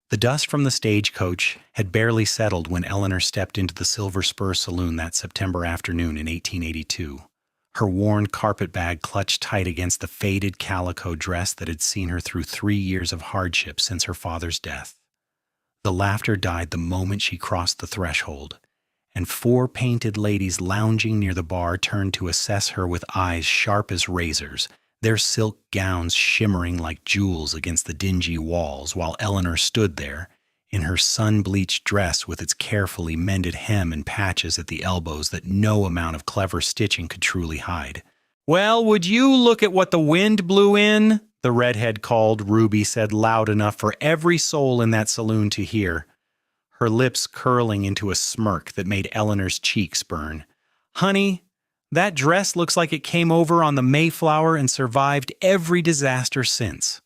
The dust from the stagecoach had barely settled when Eleanor stepped into the Silver Spur Saloon that September afternoon in 1882. Her worn carpetbag clutched tight against the faded calico dress that had seen her through 3 years of hardship since her father's death. The laughter died the moment she crossed the threshold, and 4 painted ladies lounging near the bar turned to assess her with eyes sharp as razors, their silk gowns shimmering like jewels against the dingy walls, while Eleanor stood there, in her sun-bleached dress with its carefully mended hem and patches at the elbows that no amount of clever stitching could truly hide. "Well, would you look at what the wind blew in?" the redhead called, Ruby said loud enough for every soul in that saloon to hear, her lips curling into a smirk that made Eleanor's cheeks burn. "Honey, that dress looks like it came over on the Mayflower and survived every disaster since."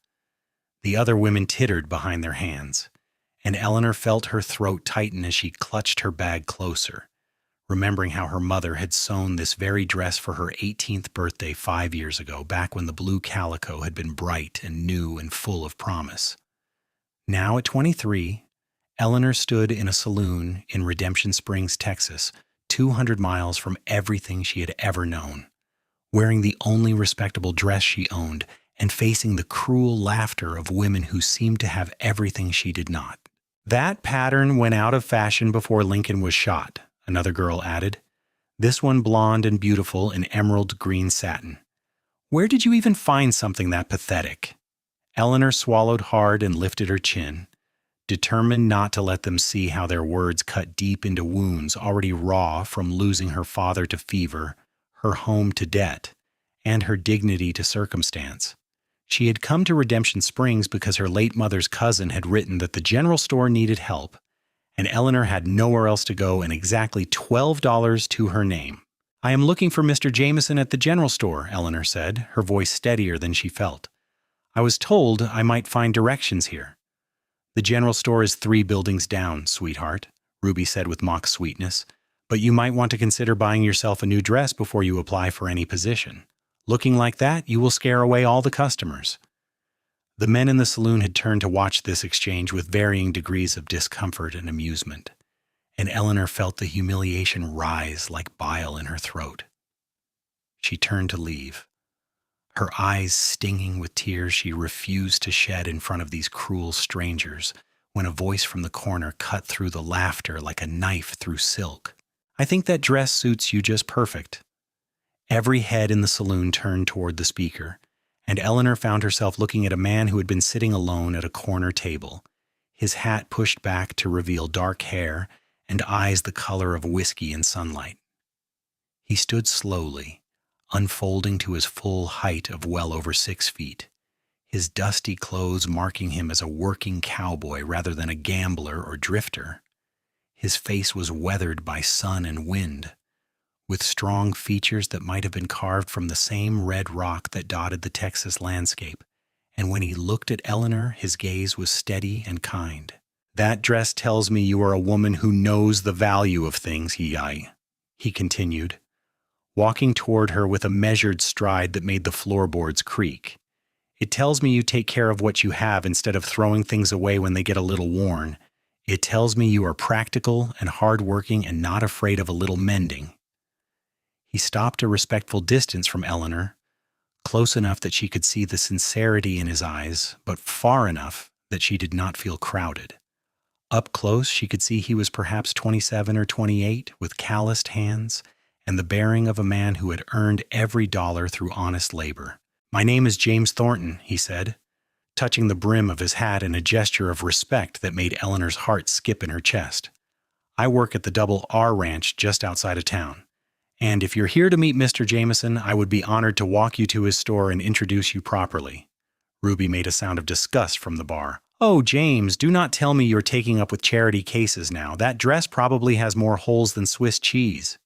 The other women tittered behind their hands, and Eleanor felt her throat tighten as she clutched her bag closer, remembering how her mother had sewn this very dress for her 18th birthday 5 years ago, back when the blue calico had been bright and new and full of promise. Now at 23, Eleanor stood in a saloon in Redemption Springs, Texas, 200 miles from everything she had ever known, wearing the only respectable dress she owned and facing the cruel laughter of women who seemed to have everything she did not. "That pattern went out of fashion before Lincoln was shot," another girl added. "This one blonde and beautiful in emerald green satin. Where did you even find something that pathetic?" Eleanor swallowed hard and lifted her chin, determined not to let them see how their words cut deep into wounds already raw from losing her father to fever, her home to debt, and her dignity to circumstance. She had come to Redemption Springs because her late mother's cousin had written that the general store needed help, and Eleanor had nowhere else to go and exactly $12 to her name. "I am looking for Mr. Jameson at the general store," Eleanor said, her voice steadier than she felt. "I was told I might find directions here." "The general store is 3 buildings down, sweetheart," Ruby said with mock sweetness, "but you might want to consider buying yourself a new dress before you apply for any position. Looking like that, you will scare away all the customers." The men in the saloon had turned to watch this exchange with varying degrees of discomfort and amusement, and Eleanor felt the humiliation rise like bile in her throat. She turned to leave, her eyes stinging with tears she refused to shed in front of these cruel strangers, when a voice from the corner cut through the laughter like a knife through silk. "I think that dress suits you just perfect." Every head in the saloon turned toward the speaker, and Eleanor found herself looking at a man who had been sitting alone at a corner table, his hat pushed back to reveal dark hair and eyes the color of whiskey in sunlight. He stood slowly, unfolding to his full height of well over 6 feet, his dusty clothes marking him as a working cowboy rather than a gambler or drifter. His face was weathered by sun and wind, with strong features that might have been carved from the same red rock that dotted the Texas landscape, and when he looked at Eleanor, his gaze was steady and kind. "That dress tells me you are a woman who knows the value of things," he continued, walking toward her with a measured stride that made the floorboards creak. "It tells me you take care of what you have instead of throwing things away when they get a little worn. It tells me you are practical and hardworking and not afraid of a little mending." He stopped a respectful distance from Eleanor, close enough that she could see the sincerity in his eyes, but far enough that she did not feel crowded. Up close, she could see he was perhaps 27 or 28, with calloused hands and the bearing of a man who had earned every dollar through honest labor. "My name is James Thornton," he said, touching the brim of his hat in a gesture of respect that made Eleanor's heart skip in her chest. "I work at the Double R Ranch just outside of town. And if you're here to meet Mr. Jameson, I would be honored to walk you to his store and introduce you properly." Ruby made a sound of disgust from the bar. "Oh, James, do not tell me you're taking up with charity cases now. That dress probably has more holes than Swiss cheese."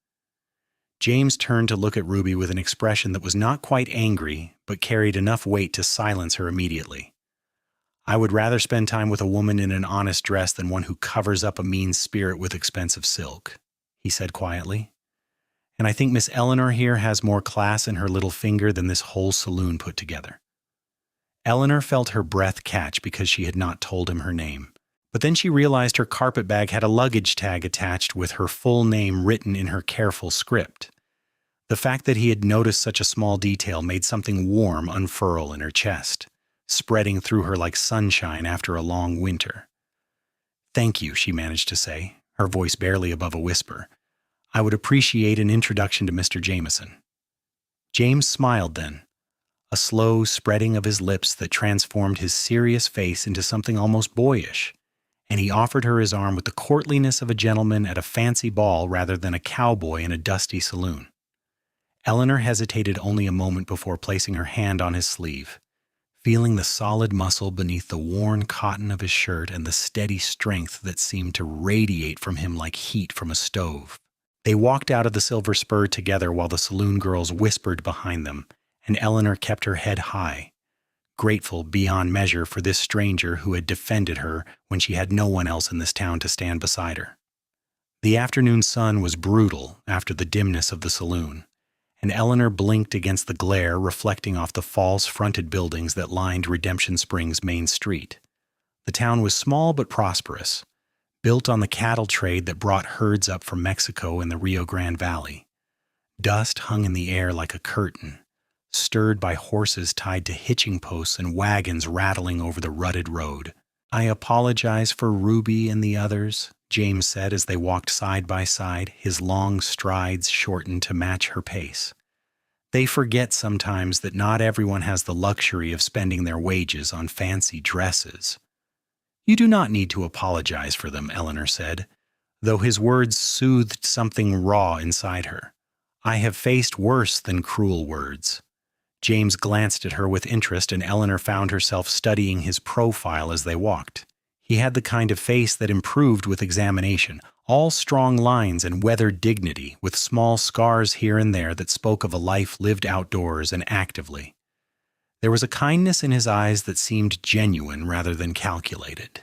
James turned to look at Ruby with an expression that was not quite angry, but carried enough weight to silence her immediately. "I would rather spend time with a woman in an honest dress than one who covers up a mean spirit with expensive silk," he said quietly. "And I think Miss Eleanor here has more class in her little finger than this whole saloon put together." Eleanor felt her breath catch because she had not told him her name, But then she realized her carpetbag had a luggage tag attached with her full name written in her careful script. The fact that he had noticed such a small detail made something warm unfurl in her chest, spreading through her like sunshine after a long winter. "Thank you," she managed to say, her voice barely above a whisper. "I would appreciate an introduction to Mr. Jameson." James smiled then, a slow spreading of his lips that transformed his serious face into something almost boyish, and he offered her his arm with the courtliness of a gentleman at a fancy ball rather than a cowboy in a dusty saloon. Eleanor hesitated only a moment before placing her hand on his sleeve, feeling the solid muscle beneath the worn cotton of his shirt and the steady strength that seemed to radiate from him like heat from a stove. They walked out of the Silver Spur together while the saloon girls whispered behind them, and Eleanor kept her head high, grateful beyond measure for this stranger who had defended her when she had no one else in this town to stand beside her. The afternoon sun was brutal after the dimness of the saloon, and Eleanor blinked against the glare reflecting off the false-fronted buildings that lined Redemption Springs' main street. The town was small but prosperous, built on the cattle trade that brought herds up from Mexico and the Rio Grande Valley. Dust hung in the air like a curtain, stirred by horses tied to hitching posts and wagons rattling over the rutted road. "I apologize for Ruby and the others," James said as they walked side by side, his long strides shortened to match her pace. "They forget sometimes that not everyone has the luxury of spending their wages on fancy dresses." "You do not need to apologize for them," Eleanor said, though his words soothed something raw inside her. "I have faced worse than cruel words." James glanced at her with interest, and Eleanor found herself studying his profile as they walked. He had the kind of face that improved with examination, all strong lines and weathered dignity, with small scars here and there that spoke of a life lived outdoors and actively. There was a kindness in his eyes that seemed genuine rather than calculated,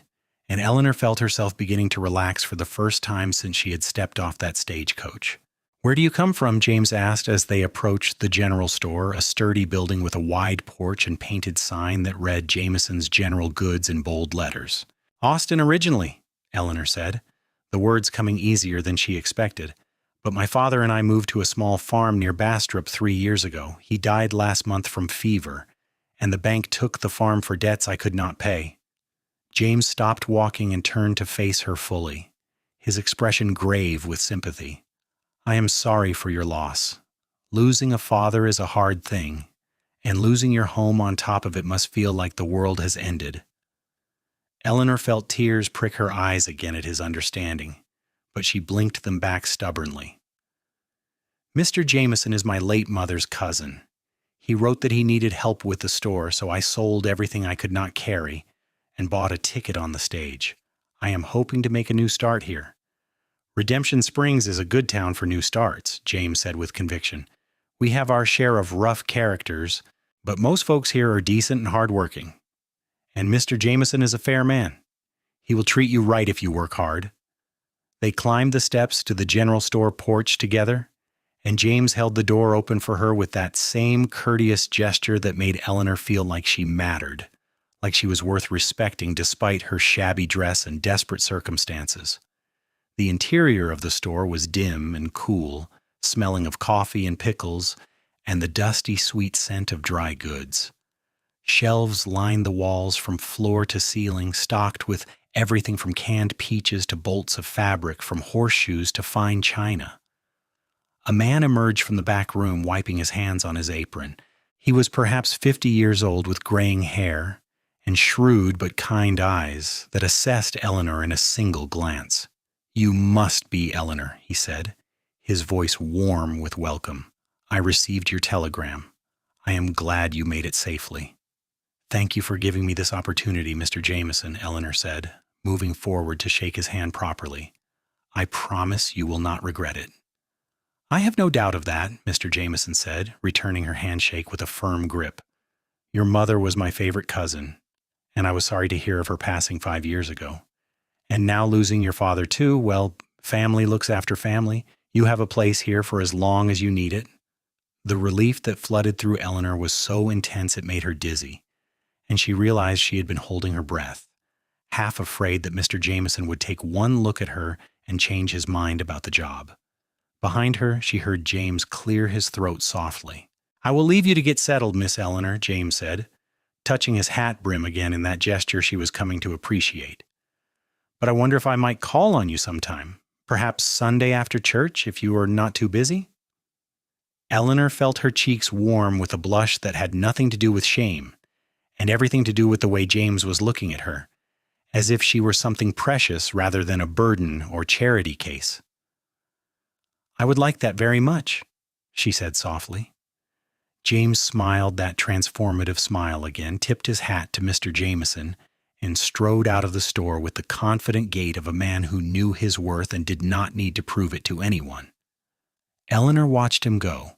and Eleanor felt herself beginning to relax for the first time since she had stepped off that stagecoach. "Where do you come from?" James asked as they approached the general store, a sturdy building with a wide porch and painted sign that read Jameson's General Goods in bold letters. "Austin originally," Eleanor said, the words coming easier than she expected. "But my father and I moved to a small farm near Bastrop 3 years ago. He died last month from fever, and the bank took the farm for debts I could not pay." James stopped walking and turned to face her fully, his expression grave with sympathy. "I am sorry for your loss. Losing a father is a hard thing, and losing your home on top of it must feel like the world has ended." Eleanor felt tears prick her eyes again at his understanding, but she blinked them back stubbornly. "Mr. Jameson is my late mother's cousin. He wrote that he needed help with the store, so I sold everything I could not carry and bought a ticket on the stage. I am hoping to make a new start here." "Redemption Springs is a good town for new starts," James said with conviction. "We have our share of rough characters, but most folks here are decent and hardworking. And Mr. Jameson is a fair man. He will treat you right if you work hard." They climbed the steps to the general store porch together, and James held the door open for her with that same courteous gesture that made Eleanor feel like she mattered, like she was worth respecting despite her shabby dress and desperate circumstances. The interior of the store was dim and cool, smelling of coffee and pickles and the dusty sweet scent of dry goods. Shelves lined the walls from floor to ceiling, stocked with everything from canned peaches to bolts of fabric, from horseshoes to fine china. A man emerged from the back room, wiping his hands on his apron. He was perhaps 50 years old, with graying hair and shrewd but kind eyes that assessed Eleanor in a single glance. "You must be Eleanor," he said, his voice warm with welcome. "I received your telegram. I am glad you made it safely." "Thank you for giving me this opportunity, Mr. Jameson," Eleanor said, moving forward to shake his hand properly. "I promise you will not regret it." "I have no doubt of that," Mr. Jameson said, returning her handshake with a firm grip. "Your mother was my favorite cousin, and I was sorry to hear of her passing 5 years ago. And now losing your father too, well, family looks after family. You have a place here for as long as you need it." The relief that flooded through Eleanor was so intense it made her dizzy, and she realized she had been holding her breath. half afraid that Mr. Jameson would take one look at her and change his mind about the job. Behind her, she heard James clear his throat softly. "I will leave you to get settled, Miss Eleanor," James said, touching his hat brim again in that gesture she was coming to appreciate. "But I wonder if I might call on you sometime. Perhaps Sunday after church, if you are not too busy?" Eleanor felt her cheeks warm with a blush that had nothing to do with shame, and everything to do with the way James was looking at her, as if she were something precious rather than a burden or charity case. "I would like that very much," she said softly. James smiled that transformative smile again, tipped his hat to Mr. Jameson, and strode out of the store with the confident gait of a man who knew his worth and did not need to prove it to anyone. Eleanor watched him go,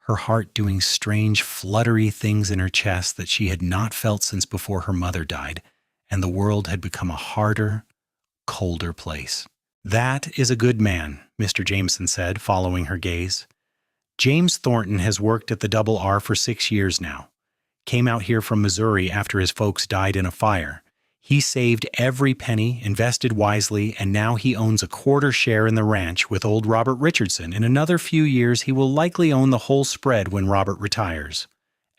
her heart doing strange, fluttery things in her chest that she had not felt since before her mother died, and the world had become a harder, colder place. "That is a good man," Mr. Jameson said, following her gaze. "James Thornton has worked at the Double R for 6 years now. Came out here from Missouri after his folks died in a fire. He saved every penny, invested wisely, and now he owns a quarter share in the ranch with old Robert Richardson. In another few years, he will likely own the whole spread when Robert retires."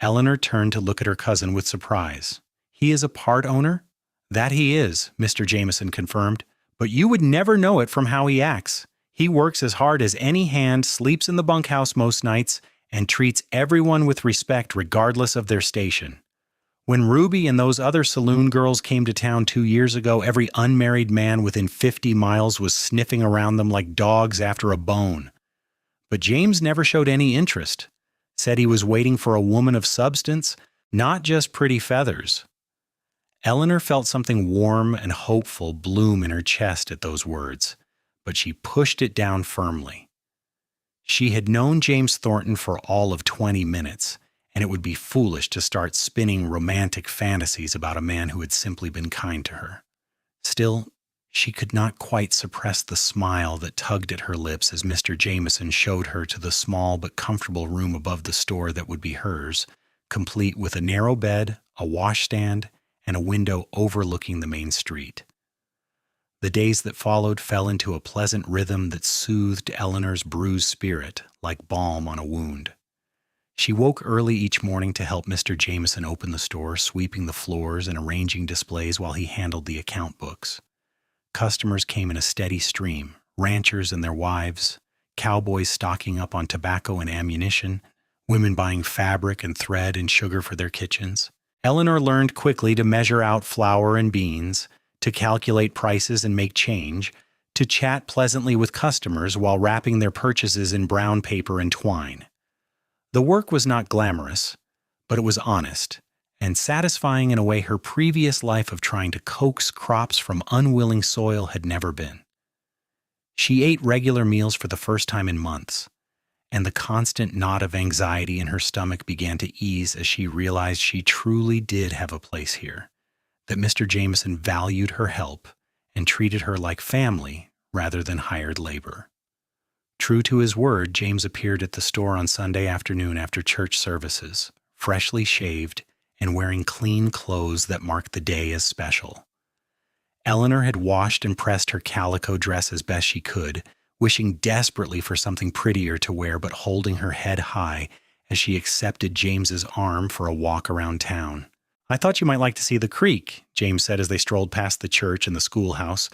Eleanor turned to look at her cousin with surprise. "He is a part owner?" "That he is," Mr. Jameson confirmed, "but you would never know it from how he acts. He works as hard as any hand, sleeps in the bunkhouse most nights, and treats everyone with respect regardless of their station. When Ruby and those other saloon girls came to town 2 years ago, every unmarried man within 50 miles was sniffing around them like dogs after a bone. But James never showed any interest. Said he was waiting for a woman of substance, not just pretty feathers." Eleanor felt something warm and hopeful bloom in her chest at those words, but she pushed it down firmly. She had known James Thornton for all of 20 minutes, and it would be foolish to start spinning romantic fantasies about a man who had simply been kind to her. Still, she could not quite suppress the smile that tugged at her lips as Mr. Jameson showed her to the small but comfortable room above the store that would be hers, complete with a narrow bed, a washstand, and a window overlooking the main street. The days that followed fell into a pleasant rhythm that soothed Eleanor's bruised spirit like balm on a wound. She woke early each morning to help Mr. Jameson open the store, sweeping the floors and arranging displays while he handled the account books. Customers came in a steady stream, ranchers and their wives, cowboys stocking up on tobacco and ammunition, women buying fabric and thread and sugar for their kitchens. Eleanor learned quickly to measure out flour and beans, to calculate prices and make change, to chat pleasantly with customers while wrapping their purchases in brown paper and twine. The work was not glamorous, but it was honest and satisfying in a way her previous life of trying to coax crops from unwilling soil had never been. She ate regular meals for the first time in months, and the constant knot of anxiety in her stomach began to ease as she realized she truly did have a place here, that Mr. Jameson valued her help and treated her like family rather than hired labor. True to his word, James appeared at the store on Sunday afternoon after church services, freshly shaved and wearing clean clothes that marked the day as special. Eleanor had washed and pressed her calico dress as best she could, wishing desperately for something prettier to wear but holding her head high as she accepted James's arm for a walk around town. "I thought you might like to see the creek," James said as they strolled past the church and the schoolhouse,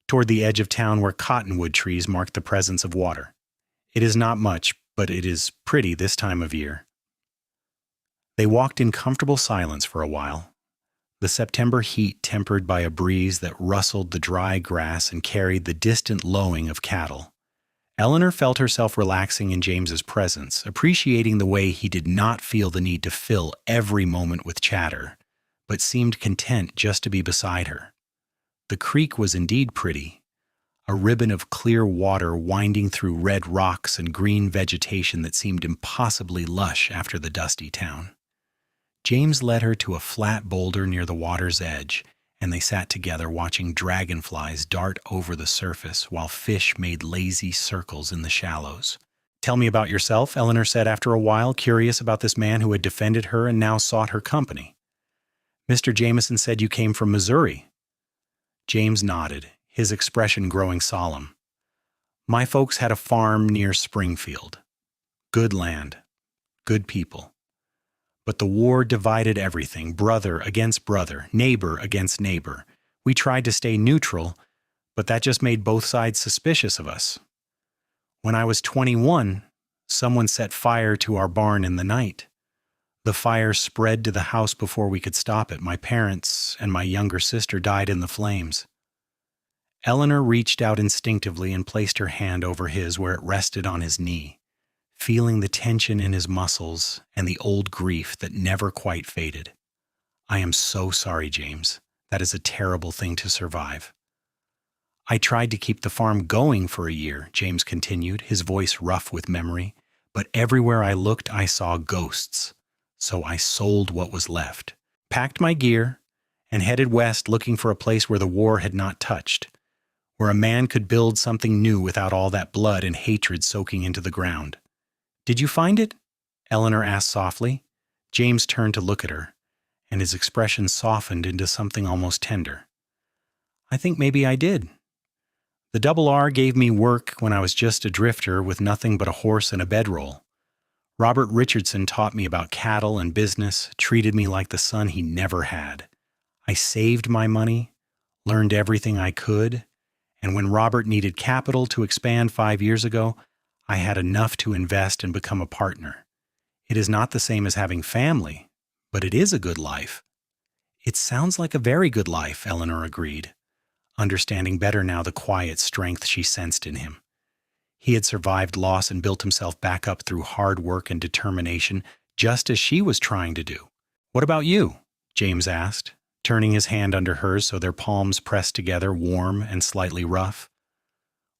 toward the edge of town where cottonwood trees marked the presence of water. "It is not much, but it is pretty this time of year." They walked in comfortable silence for a while, the September heat tempered by a breeze that rustled the dry grass and carried the distant lowing of cattle. Eleanor felt herself relaxing in James's presence, appreciating the way he did not feel the need to fill every moment with chatter, but seemed content just to be beside her. The creek was indeed pretty, a ribbon of clear water winding through red rocks and green vegetation that seemed impossibly lush after the dusty town. James led her to a flat boulder near the water's edge, and they sat together watching dragonflies dart over the surface while fish made lazy circles in the shallows. "Tell me about yourself," Eleanor said after a while, curious about this man who had defended her and now sought her company. "Mr. Jameson said you came from Missouri." James nodded, his expression growing solemn. My folks had a farm near Springfield. Good land, good people. But the war divided everything, brother against brother, neighbor against neighbor. We tried to stay neutral, but that just made both sides suspicious of us. When I was 21, someone set fire to our barn in the night. The fire spread to the house before we could stop it. My parents and my younger sister died in the flames. Eleanor reached out instinctively and placed her hand over his where it rested on his knee, feeling the tension in his muscles and the old grief that never quite faded. I am so sorry, James. That is a terrible thing to survive. I tried to keep the farm going for a year, James continued, his voice rough with memory, but everywhere I looked I saw ghosts. So I sold what was left, packed my gear, and headed west looking for a place where the war had not touched, where a man could build something new without all that blood and hatred soaking into the ground. Did you find it? Eleanor asked softly. James turned to look at her, and his expression softened into something almost tender. I think maybe I did. The Double R gave me work when I was just a drifter with nothing but a horse and a bedroll. Robert Richardson taught me about cattle and business, treated me like the son he never had. I saved my money, learned everything I could, and when Robert needed capital to expand 5 years ago, I had enough to invest and become a partner. It is not the same as having family, but it is a good life. It sounds like a very good life, Eleanor agreed, understanding better now the quiet strength she sensed in him. He had survived loss and built himself back up through hard work and determination, just as she was trying to do. What about you? James asked, turning his hand under hers so their palms pressed together, warm and slightly rough.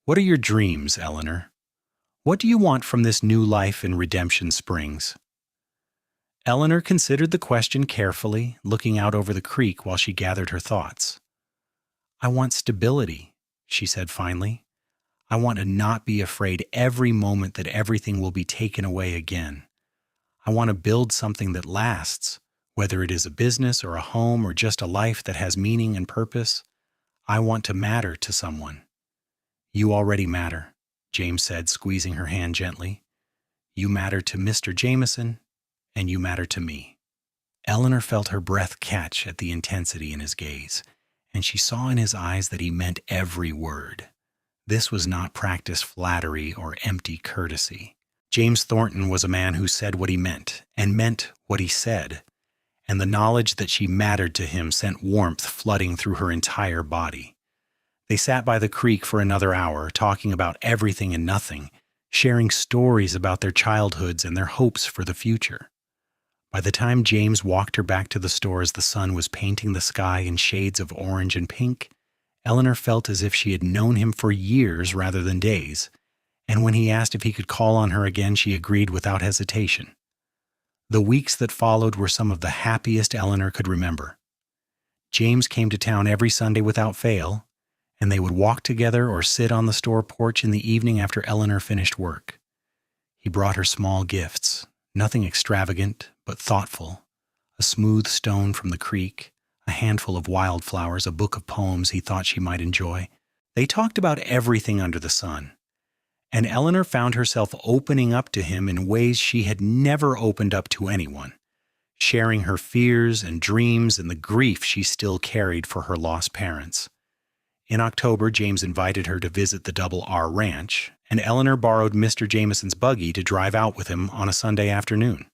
What are your dreams, Eleanor? What do you want from this new life in Redemption Springs? Eleanor considered the question carefully, looking out over the creek while she gathered her thoughts. I want stability, she said finally. I want to not be afraid every moment that everything will be taken away again. I want to build something that lasts, whether it is a business or a home or just a life that has meaning and purpose. I want to matter to someone. You already matter, James said, squeezing her hand gently. You matter to Mr. Jameson, and you matter to me. Eleanor felt her breath catch at the intensity in his gaze, and she saw in his eyes that he meant every word. This was not practiced flattery or empty courtesy. James Thornton was a man who said what he meant, and meant what he said, and the knowledge that she mattered to him sent warmth flooding through her entire body. They sat by the creek for another hour, talking about everything and nothing, sharing stories about their childhoods and their hopes for the future. By the time James walked her back to the store as the sun was painting the sky in shades of orange and pink, Eleanor felt as if she had known him for years rather than days, and when he asked if he could call on her again, she agreed without hesitation. The weeks that followed were some of the happiest Eleanor could remember. James came to town every Sunday without fail, and they would walk together or sit on the store porch in the evening after Eleanor finished work. He brought her small gifts, nothing extravagant, but thoughtful, a smooth stone from the creek, a handful of wildflowers, a book of poems he thought she might enjoy. They talked about everything under the sun, and Eleanor found herself opening up to him in ways she had never opened up to anyone, sharing her fears and dreams and the grief she still carried for her lost parents. In October, James invited her to visit the Double R Ranch, and Eleanor borrowed Mr. Jameson's buggy to drive out with him on a Sunday afternoon.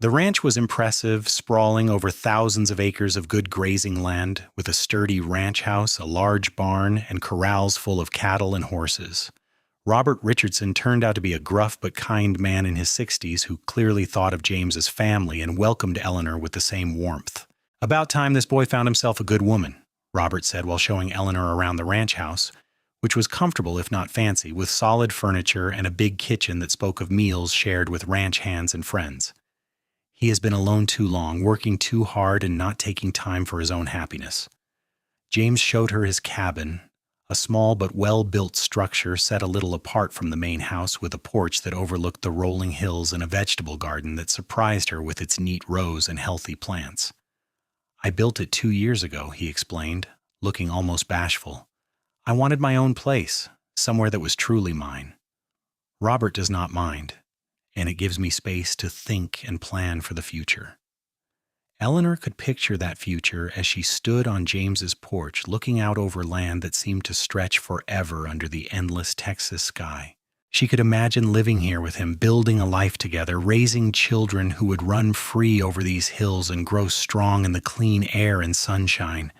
The ranch was impressive, sprawling over thousands of acres of good grazing land, with a sturdy ranch house, a large barn, and corrals full of cattle and horses. Robert Richardson turned out to be a gruff but kind man in his 60s who clearly thought of James's family and welcomed Eleanor with the same warmth. About time this boy found himself a good woman, Robert said while showing Eleanor around the ranch house, which was comfortable if not fancy, with solid furniture and a big kitchen that spoke of meals shared with ranch hands and friends. He has been alone too long, working too hard and not taking time for his own happiness. James showed her his cabin, a small but well-built structure set a little apart from the main house with a porch that overlooked the rolling hills and a vegetable garden that surprised her with its neat rows and healthy plants. I built it 2 years ago, he explained, looking almost bashful. I wanted my own place, somewhere that was truly mine. Robert does not mind, and it gives me space to think and plan for the future. Eleanor could picture that future as she stood on James's porch looking out over land that seemed to stretch forever under the endless Texas sky. She could imagine living here with him, building a life together, raising children who would run free over these hills and grow strong in the clean air and sunshine.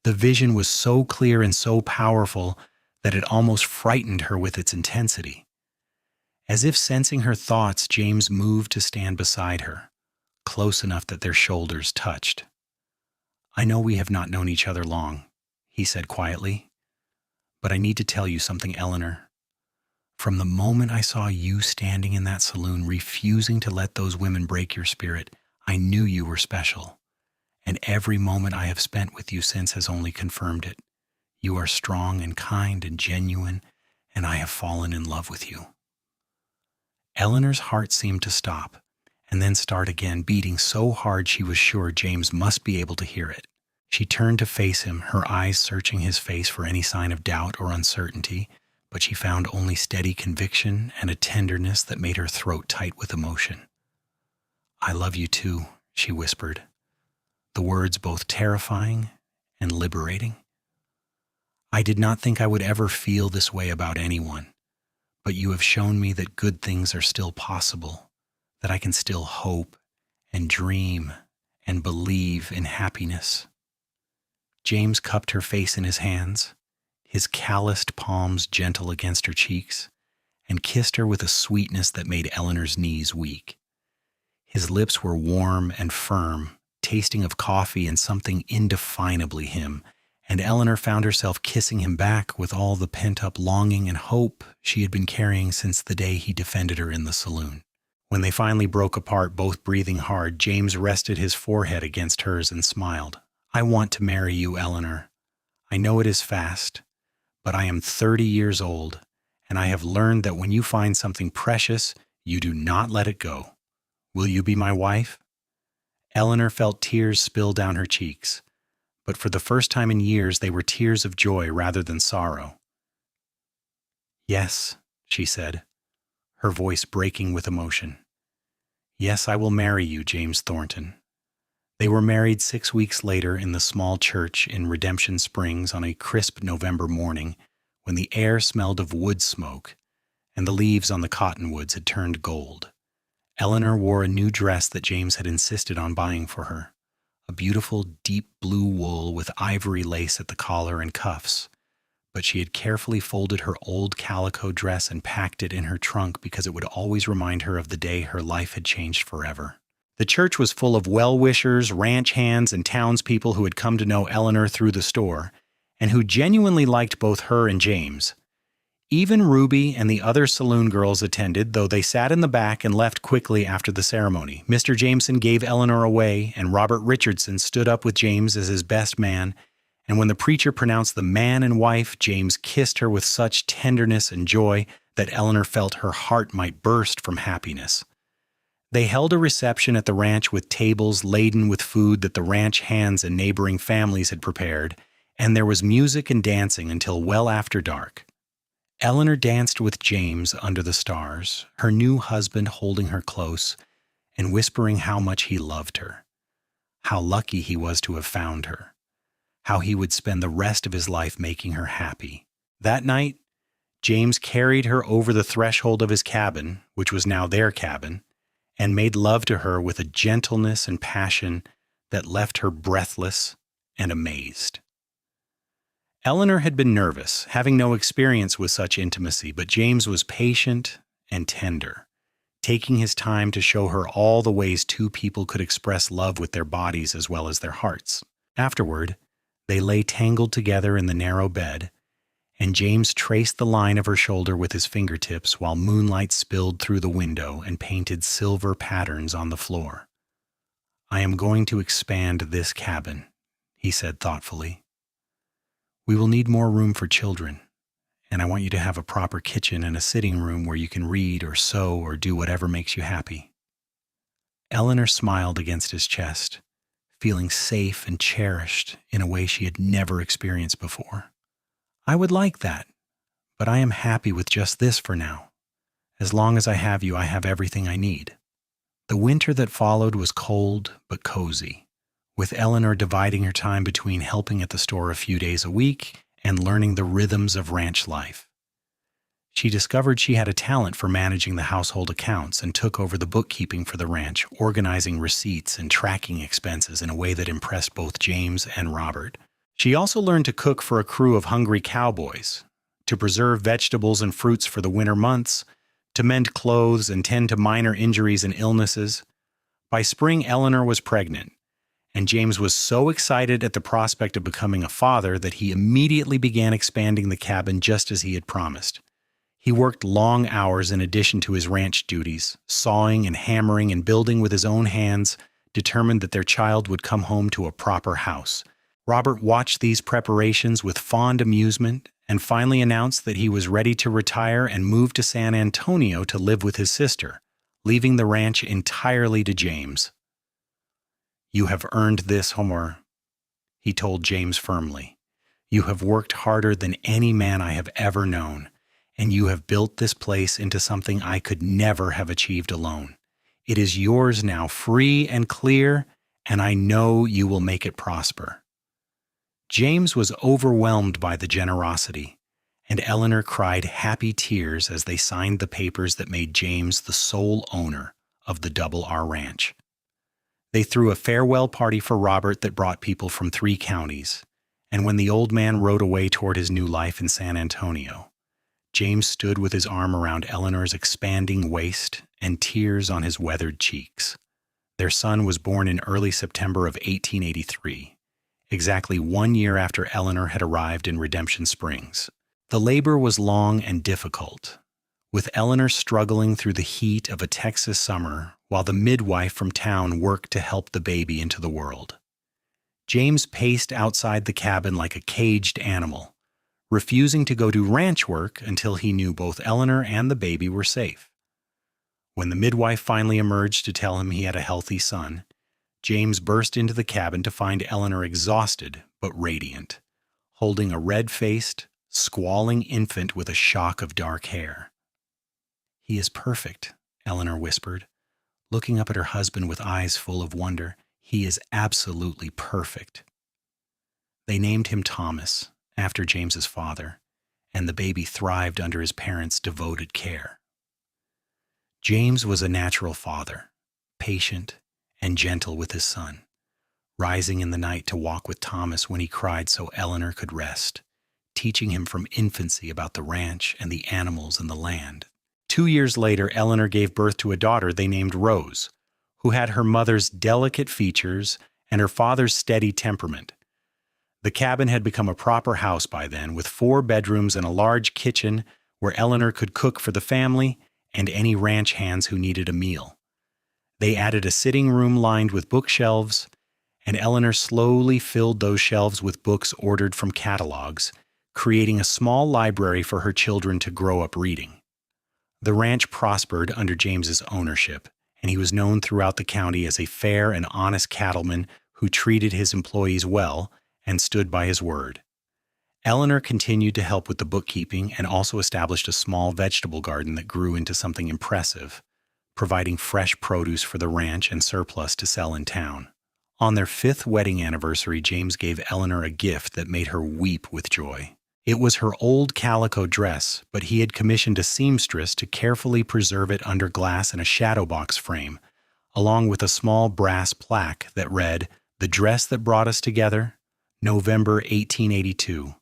The vision was so clear and so powerful that it almost frightened her with its intensity. As if sensing her thoughts, James moved to stand beside her, close enough that their shoulders touched. "I know we have not known each other long," he said quietly, "but I need to tell you something, Eleanor. From the moment I saw you standing in that saloon, refusing to let those women break your spirit, I knew you were special. And every moment I have spent with you since has only confirmed it. You are strong and kind and genuine, and I have fallen in love with you." Eleanor's heart seemed to stop, and then start again, beating so hard she was sure James must be able to hear it. She turned to face him, her eyes searching his face for any sign of doubt or uncertainty, but she found only steady conviction and a tenderness that made her throat tight with emotion. "I love you too," she whispered, the words both terrifying and liberating. "I did not think I would ever feel this way about anyone, but you have shown me that good things are still possible, that I can still hope and dream and believe in happiness." James cupped her face in his hands, his calloused palms gentle against her cheeks, and kissed her with a sweetness that made Eleanor's knees weak. His lips were warm and firm, tasting of coffee and something indefinably him, and Eleanor found herself kissing him back with all the pent-up longing and hope she had been carrying since the day he defended her in the saloon. When they finally broke apart, both breathing hard, James rested his forehead against hers and smiled. "I want to marry you, Eleanor. I know it is fast, but I am 30 years old, and I have learned that when you find something precious, you do not let it go. Will you be my wife?" Eleanor felt tears spill down her cheeks, but for the first time in years they were tears of joy rather than sorrow. "Yes," she said, her voice breaking with emotion. "Yes, I will marry you, James Thornton." They were married 6 weeks later in the small church in Redemption Springs on a crisp November morning when the air smelled of wood smoke and the leaves on the cottonwoods had turned gold. Eleanor wore a new dress that James had insisted on buying for her, a beautiful deep blue wool with ivory lace at the collar and cuffs, but she had carefully folded her old calico dress and packed it in her trunk because it would always remind her of the day her life had changed forever. The church was full of well-wishers, ranch hands, and townspeople who had come to know Eleanor through the store, and who genuinely liked both her and James. Even Ruby and the other saloon girls attended, though they sat in the back and left quickly after the ceremony. Mr. Jameson gave Eleanor away, and Robert Richardson stood up with James as his best man, and when the preacher pronounced them man and wife, James kissed her with such tenderness and joy that Eleanor felt her heart might burst from happiness. They held a reception at the ranch with tables laden with food that the ranch hands and neighboring families had prepared, and there was music and dancing until well after dark. Eleanor danced with James under the stars, her new husband holding her close and whispering how much he loved her, how lucky he was to have found her, how he would spend the rest of his life making her happy. That night, James carried her over the threshold of his cabin, which was now their cabin, and made love to her with a gentleness and passion that left her breathless and amazed. Eleanor had been nervous, having no experience with such intimacy, but James was patient and tender, taking his time to show her all the ways two people could express love with their bodies as well as their hearts. Afterward, they lay tangled together in the narrow bed, and James traced the line of her shoulder with his fingertips while moonlight spilled through the window and painted silver patterns on the floor. "I am going to expand this cabin," he said thoughtfully. "We will need more room for children, and I want you to have a proper kitchen and a sitting room where you can read or sew or do whatever makes you happy." Eleanor smiled against his chest, feeling safe and cherished in a way she had never experienced before. "I would like that, but I am happy with just this for now. As long as I have you, I have everything I need." The winter that followed was cold but cozy, with Eleanor dividing her time between helping at the store a few days a week and learning the rhythms of ranch life. She discovered she had a talent for managing the household accounts and took over the bookkeeping for the ranch, organizing receipts and tracking expenses in a way that impressed both James and Robert. She also learned to cook for a crew of hungry cowboys, to preserve vegetables and fruits for the winter months, to mend clothes and tend to minor injuries and illnesses. By spring, Eleanor was pregnant, and James was so excited at the prospect of becoming a father that he immediately began expanding the cabin just as he had promised. He worked long hours in addition to his ranch duties, sawing and hammering and building with his own hands, determined that their child would come home to a proper house. Robert watched these preparations with fond amusement and finally announced that he was ready to retire and move to San Antonio to live with his sister, leaving the ranch entirely to James. "You have earned this, Homer," he told James firmly. "You have worked harder than any man I have ever known, and you have built this place into something I could never have achieved alone. It is yours now, free and clear, and I know you will make it prosper." James was overwhelmed by the generosity, and Eleanor cried happy tears as they signed the papers that made James the sole owner of the Double R Ranch. They threw a farewell party for Robert that brought people from 3 counties, and when the old man rode away toward his new life in San Antonio, James stood with his arm around Eleanor's expanding waist and tears on his weathered cheeks. Their son was born in early September of 1883, exactly 1 year after Eleanor had arrived in Redemption Springs. The labor was long and difficult, with Eleanor struggling through the heat of a Texas summer while the midwife from town worked to help the baby into the world. James paced outside the cabin like a caged animal, refusing to go do ranch work until he knew both Eleanor and the baby were safe. When the midwife finally emerged to tell him he had a healthy son, James burst into the cabin to find Eleanor exhausted but radiant, holding a red-faced, squalling infant with a shock of dark hair. "He is perfect," Eleanor whispered, looking up at her husband with eyes full of wonder. "He is absolutely perfect." They named him Thomas, after James's father, and the baby thrived under his parents' devoted care. James was a natural father, patient and gentle with his son, rising in the night to walk with Thomas when he cried so Eleanor could rest, teaching him from infancy about the ranch and the animals and the land. 2 years later, Eleanor gave birth to a daughter they named Rose, who had her mother's delicate features and her father's steady temperament. The cabin had become a proper house by then, with 4 bedrooms and a large kitchen where Eleanor could cook for the family and any ranch hands who needed a meal. They added a sitting room lined with bookshelves, and Eleanor slowly filled those shelves with books ordered from catalogs, creating a small library for her children to grow up reading. The ranch prospered under James's ownership, and he was known throughout the county as a fair and honest cattleman who treated his employees well and stood by his word. Eleanor continued to help with the bookkeeping and also established a small vegetable garden that grew into something impressive, providing fresh produce for the ranch and surplus to sell in town. On their 5th wedding anniversary, James gave Eleanor a gift that made her weep with joy. It was her old calico dress, but he had commissioned a seamstress to carefully preserve it under glass in a shadow box frame, along with a small brass plaque that read, "The dress that brought us together, November 1882.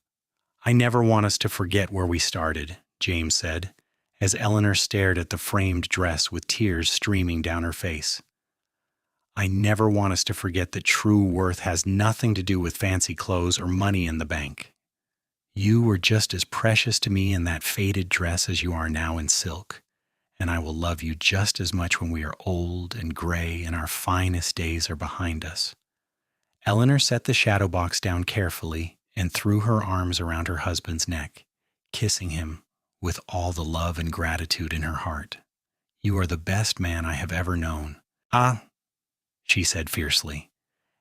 I never want us to forget where we started," James said, as Eleanor stared at the framed dress with tears streaming down her face. "I never want us to forget that true worth has nothing to do with fancy clothes or money in the bank. You were just as precious to me in that faded dress as you are now in silk, and I will love you just as much when we are old and gray and our finest days are behind us." Eleanor set the shadow box down carefully and threw her arms around her husband's neck, kissing him with all the love and gratitude in her heart. "You are the best man I have ever known." "Ah," she said fiercely,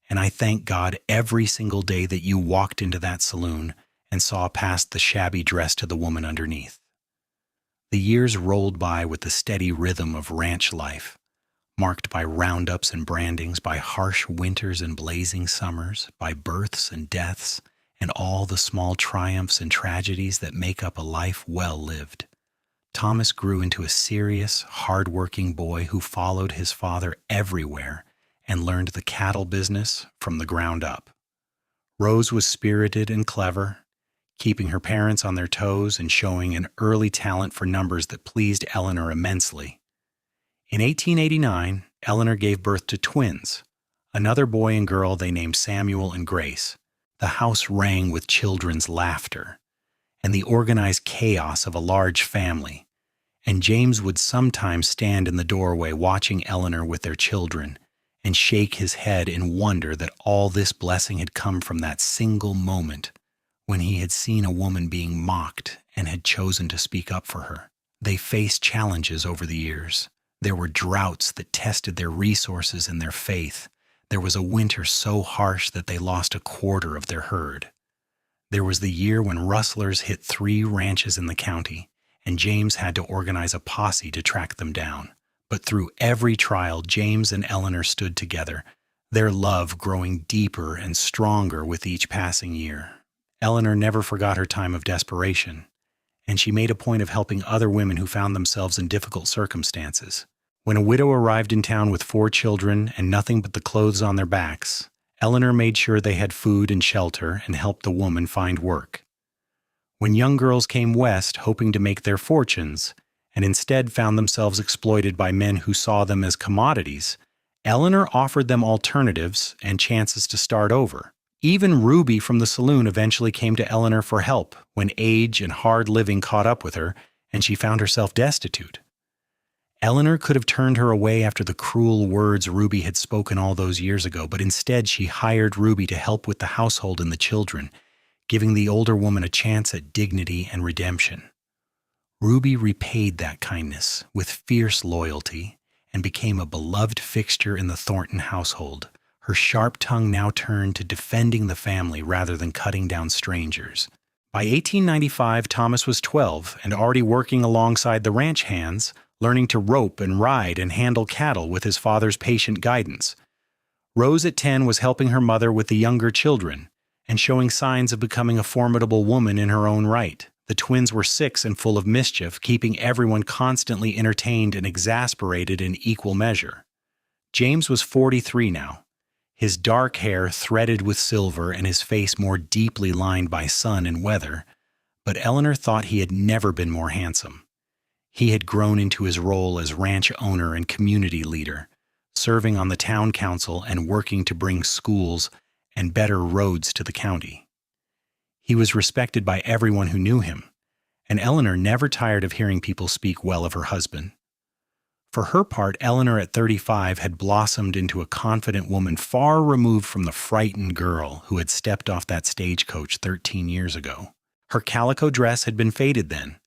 and I thank God every single day that you walked into that saloon and saw past the shabby dress to the woman underneath. The years rolled by with the steady rhythm of ranch life, marked by roundups and brandings, by harsh winters and blazing summers, by births and deaths, and all the small triumphs and tragedies that make up a life well lived. Thomas grew into a serious, hard-working boy who followed his father everywhere and learned the cattle business from the ground up. Rose was spirited and clever, keeping her parents on their toes and showing an early talent for numbers that pleased Eleanor immensely. In 1889, Eleanor gave birth to twins, another boy and girl they named Samuel and Grace. The house rang with children's laughter and the organized chaos of a large family, and James would sometimes stand in the doorway watching Eleanor with their children and shake his head in wonder that all this blessing had come from that single moment when he had seen a woman being mocked and had chosen to speak up for her. They faced challenges over the years. There were droughts that tested their resources and their faith. There was a winter so harsh that they lost a quarter of their herd. There was the year when rustlers hit 3 ranches in the county, and James had to organize a posse to track them down. But through every trial, James and Eleanor stood together, their love growing deeper and stronger with each passing year. Eleanor never forgot her time of desperation, and she made a point of helping other women who found themselves in difficult circumstances. When a widow arrived in town with 4 children and nothing but the clothes on their backs, Eleanor made sure they had food and shelter and helped the woman find work. When young girls came west hoping to make their fortunes and instead found themselves exploited by men who saw them as commodities, Eleanor offered them alternatives and chances to start over. Even Ruby from the saloon eventually came to Eleanor for help when age and hard living caught up with her and she found herself destitute. Eleanor could have turned her away after the cruel words Ruby had spoken all those years ago, but instead she hired Ruby to help with the household and the children, giving the older woman a chance at dignity and redemption. Ruby repaid that kindness with fierce loyalty and became a beloved fixture in the Thornton household, her sharp tongue now turned to defending the family rather than cutting down strangers. By 1895, Thomas was 12 and already working alongside the ranch hands, learning to rope and ride and handle cattle with his father's patient guidance. Rose at 10 was helping her mother with the younger children and showing signs of becoming a formidable woman in her own right. The twins were 6 and full of mischief, keeping everyone constantly entertained and exasperated in equal measure. James was 43 now, his dark hair threaded with silver and his face more deeply lined by sun and weather, but Eleanor thought he had never been more handsome. He had grown into his role as ranch owner and community leader, serving on the town council and working to bring schools and better roads to the county. He was respected by everyone who knew him, and Eleanor never tired of hearing people speak well of her husband. For her part, Eleanor at 35 had blossomed into a confident woman far removed from the frightened girl who had stepped off that stagecoach 13 years ago. Her calico dress had been faded then,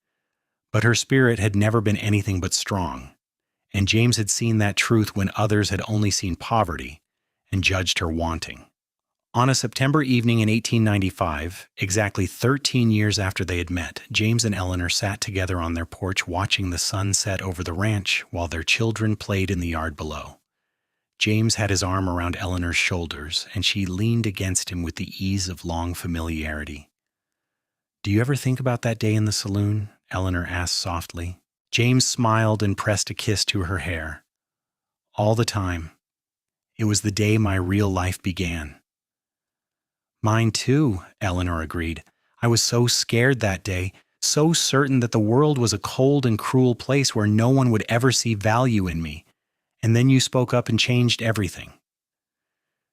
but her spirit had never been anything but strong, and James had seen that truth when others had only seen poverty and judged her wanting. On a September evening in 1895, exactly 13 years after they had met, James and Eleanor sat together on their porch watching the sun set over the ranch while their children played in the yard below. James had his arm around Eleanor's shoulders, and she leaned against him with the ease of long familiarity. "Do you ever think about that day in the saloon?" Eleanor asked softly. James smiled and pressed a kiss to her hair. "All the time. It was the day my real life began." "Mine too," Eleanor agreed. "I was so scared that day, so certain that the world was a cold and cruel place where no one would ever see value in me. And then you spoke up and changed everything."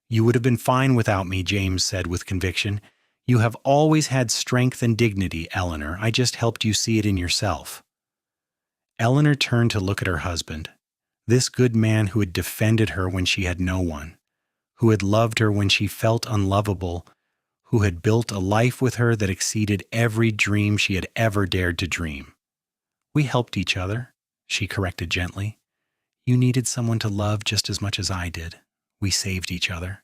"You would have been fine without me," James said with conviction. "You have always had strength and dignity, Eleanor. I just helped you see it in yourself." Eleanor turned to look at her husband, this good man who had defended her when she had no one, who had loved her when she felt unlovable, who had built a life with her that exceeded every dream she had ever dared to dream. "We helped each other," she corrected gently. "You needed someone to love just as much as I did. We saved each other."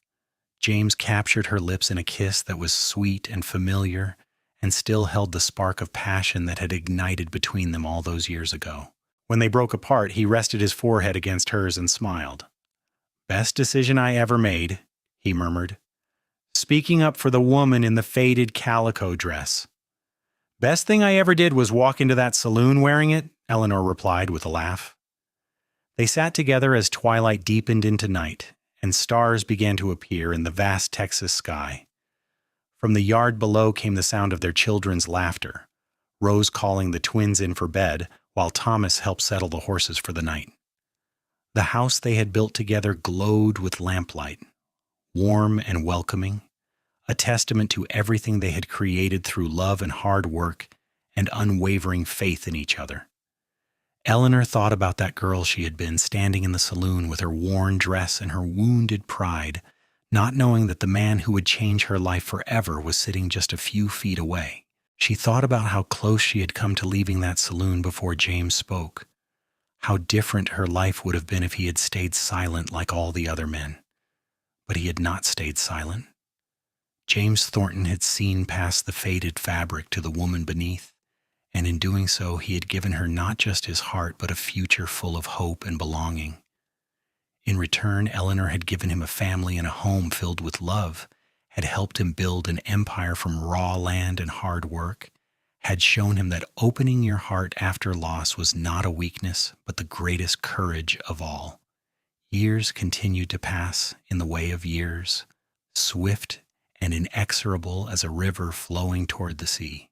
James captured her lips in a kiss that was sweet and familiar and still held the spark of passion that had ignited between them all those years ago. When they broke apart, he rested his forehead against hers and smiled. "Best decision I ever made," he murmured. "Speaking up for the woman in the faded calico dress." "Best thing I ever did was walk into that saloon wearing it," Eleanor replied with a laugh. They sat together as twilight deepened into night, and stars began to appear in the vast Texas sky. From the yard below came the sound of their children's laughter, Rose calling the twins in for bed, while Thomas helped settle the horses for the night. The house they had built together glowed with lamplight, warm and welcoming, a testament to everything they had created through love and hard work and unwavering faith in each other. Eleanor thought about that girl she had been, standing in the saloon with her worn dress and her wounded pride, not knowing that the man who would change her life forever was sitting just a few feet away. She thought about how close she had come to leaving that saloon before James spoke, how different her life would have been if he had stayed silent like all the other men. But he had not stayed silent. James Thornton had seen past the faded fabric to the woman beneath, and in doing so he had given her not just his heart but a future full of hope and belonging. In return, Eleanor had given him a family and a home filled with love, had helped him build an empire from raw land and hard work, had shown him that opening your heart after loss was not a weakness but the greatest courage of all. Years continued to pass in the way of years, swift and inexorable as a river flowing toward the sea.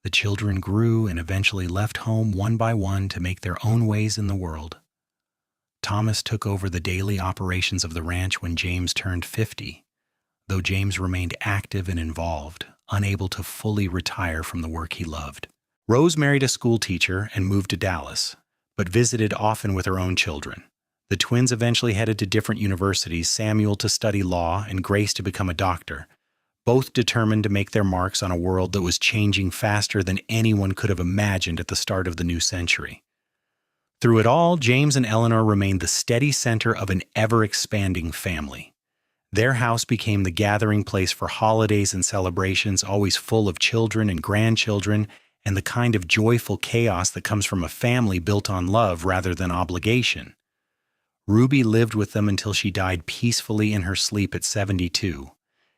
The children grew and eventually left home one by one to make their own ways in the world. Thomas took over the daily operations of the ranch when James turned 50, though James remained active and involved, unable to fully retire from the work he loved. Rose married a school teacher and moved to Dallas, but visited often with her own children. The twins eventually headed to different universities, Samuel to study law and Grace to become a doctor, both determined to make their marks on a world that was changing faster than anyone could have imagined at the start of the new century. Through it all, James and Eleanor remained the steady center of an ever-expanding family. Their house became the gathering place for holidays and celebrations, always full of children and grandchildren, and the kind of joyful chaos that comes from a family built on love rather than obligation. Ruby lived with them until she died peacefully in her sleep at 72,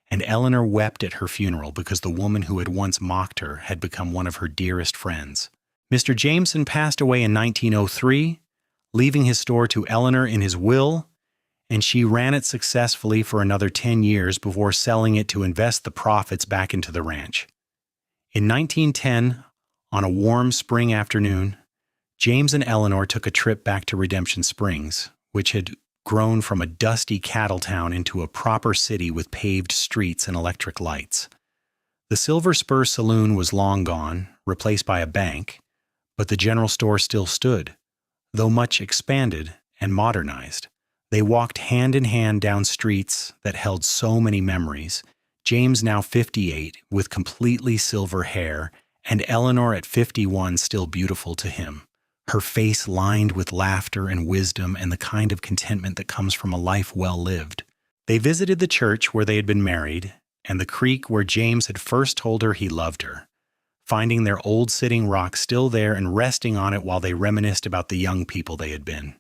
and Eleanor wept at her funeral because the woman who had once mocked her had become one of her dearest friends. Mr. Jameson passed away in 1903, leaving his store to Eleanor in his will, and she ran it successfully for another 10 years before selling it to invest the profits back into the ranch. In 1910, on a warm spring afternoon, James and Eleanor took a trip back to Redemption Springs, which had grown from a dusty cattle town into a proper city with paved streets and electric lights. The Silver Spur Saloon was long gone, replaced by a bank, but the general store still stood, though much expanded and modernized. They walked hand in hand down streets that held so many memories, James now 58 with completely silver hair, and Eleanor at 51 still beautiful to him, her face lined with laughter and wisdom and the kind of contentment that comes from a life well lived. They visited the church where they had been married, and the creek where James had first told her he loved her, finding their old sitting rock still there and resting on it while they reminisced about the young people they had been.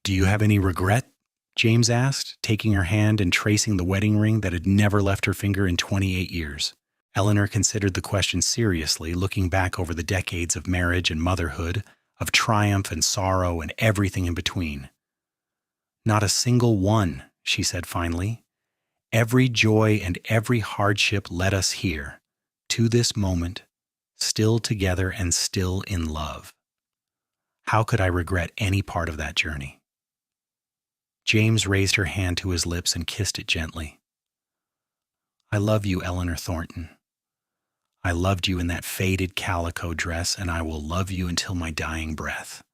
"Do you have any regret?" James asked, taking her hand and tracing the wedding ring that had never left her finger in 28 years. Eleanor considered the question seriously, looking back over the decades of marriage and motherhood, of triumph and sorrow and everything in between. "Not a single one," she said finally. "Every joy and every hardship led us here, to this moment, still together and still in love. How could I regret any part of that journey?" James raised her hand to his lips and kissed it gently. "I love you, Eleanor Thornton. I loved you in that faded calico dress, and I will love you until my dying breath."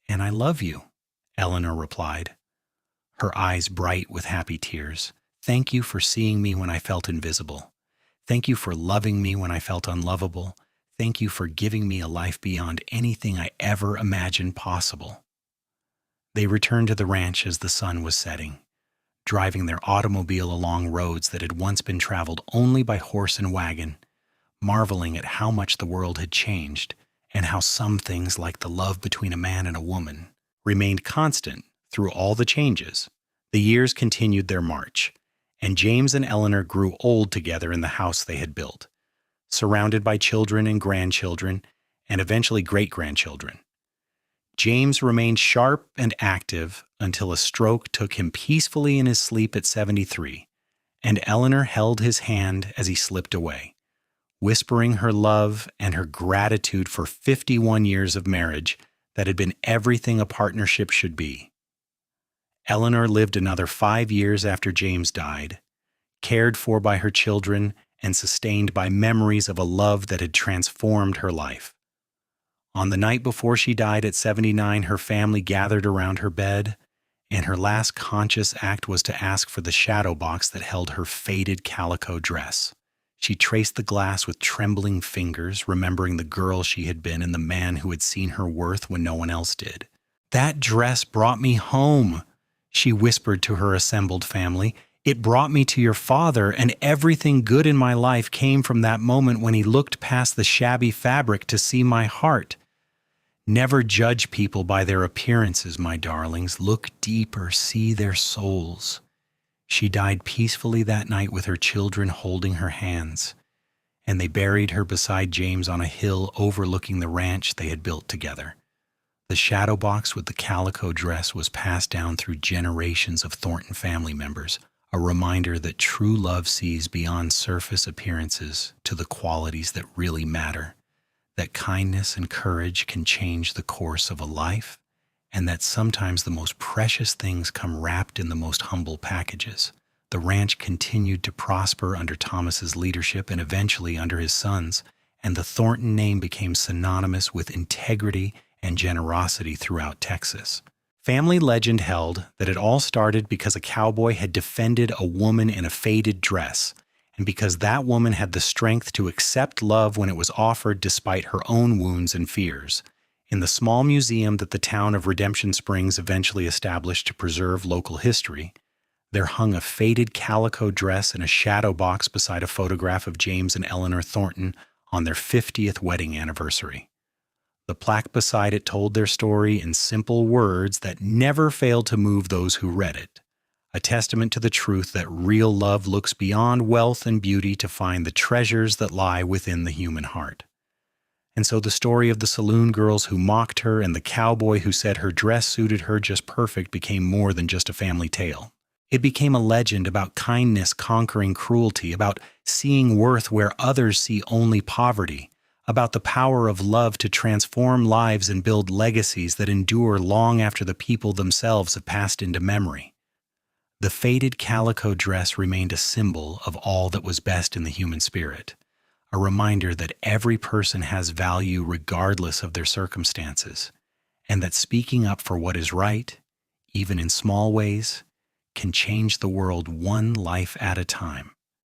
"And I love you," Eleanor replied, her eyes bright with happy tears. "Thank you for seeing me when I felt invisible. Thank you for loving me when I felt unlovable. Thank you for giving me a life beyond anything I ever imagined possible." They returned to the ranch as the sun was setting, driving their automobile along roads that had once been traveled only by horse and wagon, marveling at how much the world had changed and how some things, like the love between a man and a woman, remained constant through all the changes. The years continued their march, and James and Eleanor grew old together in the house they had built, surrounded by children and grandchildren, and eventually great-grandchildren. James remained sharp and active until a stroke took him peacefully in his sleep at 73, and Eleanor held his hand as he slipped away, whispering her love and her gratitude for 51 years of marriage that had been everything a partnership should be. Eleanor lived another 5 years after James died, cared for by her children and sustained by memories of a love that had transformed her life. On the night before she died at 79, her family gathered around her bed, and her last conscious act was to ask for the shadow box that held her faded calico dress. She traced the glass with trembling fingers, remembering the girl she had been and the man who had seen her worth when no one else did. "That dress brought me home," she whispered to her assembled family. "It brought me to your father, and everything good in my life came from that moment when he looked past the shabby fabric to see my heart. Never judge people by their appearances, my darlings. Look deeper, see their souls." She died peacefully that night with her children holding her hands, and they buried her beside James on a hill overlooking the ranch they had built together. The shadow box with the calico dress was passed down through generations of Thornton family members, a reminder that true love sees beyond surface appearances to the qualities that really matter, that kindness and courage can change the course of a life, and that sometimes the most precious things come wrapped in the most humble packages. The ranch continued to prosper under Thomas's leadership and eventually under his sons, and the Thornton name became synonymous with integrity and generosity throughout Texas. Family legend held that it all started because a cowboy had defended a woman in a faded dress, and because that woman had the strength to accept love when it was offered despite her own wounds and fears. In the small museum that the town of Redemption Springs eventually established to preserve local history, there hung a faded calico dress in a shadow box beside a photograph of James and Eleanor Thornton on their 50th wedding anniversary. The plaque beside it told their story in simple words that never failed to move those who read it, a testament to the truth that real love looks beyond wealth and beauty to find the treasures that lie within the human heart. And so the story of the saloon girls who mocked her and the cowboy who said her dress suited her just perfect became more than just a family tale. It became a legend about kindness conquering cruelty, about seeing worth where others see only poverty, about the power of love to transform lives and build legacies that endure long after the people themselves have passed into memory. The faded calico dress remained a symbol of all that was best in the human spirit, a reminder that every person has value regardless of their circumstances, and that speaking up for what is right, even in small ways, can change the world one life at a time.